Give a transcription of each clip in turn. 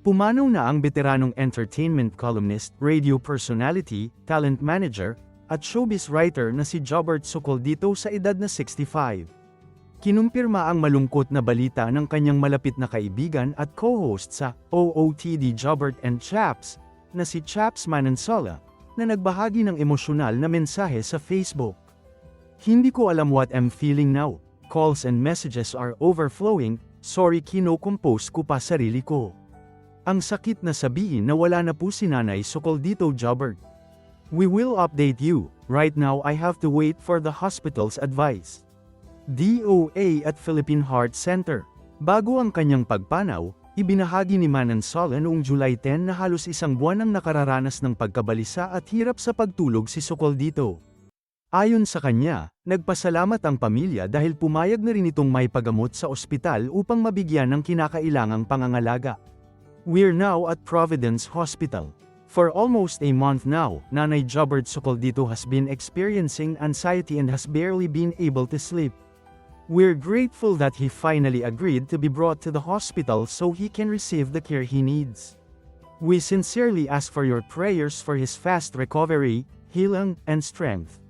Pumanaw na ang veteranong entertainment columnist, radio personality, talent manager, at showbiz writer na si Jobert Socoldito sa edad na 65. Kinumpirma ang malungkot na balita ng kanyang malapit na kaibigan at co-host sa OOTD Jobert and Chaps, na si Chaps Manansola, na nagbahagi ng emosyonal na mensahe sa Facebook. "Hindi ko alam what I'm feeling now. Calls and messages are overflowing, sorry kino-compose ko pa sarili ko. Ang sakit na sabihin na wala na po si Nanay Socoldito Jobert. We will update you, right now I have to wait for the hospital's advice." DOA at Philippine Heart Center. Bago ang kanyang pagpanaw, ibinahagi ni Manansola noong July 10 na halos isang buwan ang nakararanas ng pagkabalisa at hirap sa pagtulog si Socoldito. Ayon sa kanya, nagpasalamat ang pamilya dahil pumayag na rin itong may pagamot sa ospital upang mabigyan ng kinakailangang pangangalaga. "We're now at Providence Hospital. For almost a month now, Nanay Jobert Socoldito has been experiencing anxiety and has barely been able to sleep. We're grateful that he finally agreed to be brought to the hospital so he can receive the care he needs. We sincerely ask for your prayers for his fast recovery, healing, and strength."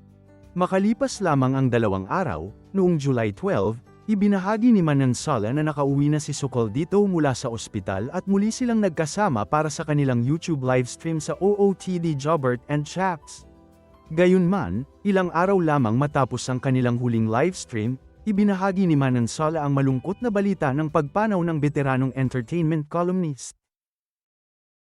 Makalipas lamang ang 2 araw, noong July 12, ibinahagi ni Manansola na nakauwi na si Socoldito mula sa ospital at muli silang nagkasama para sa kanilang YouTube livestream sa OOTD Jobert and Chaps. Gayunman, ilang araw lamang matapos ang kanilang huling livestream, ibinahagi ni Manansola ang malungkot na balita ng pagpanaw ng veteranong entertainment columnist.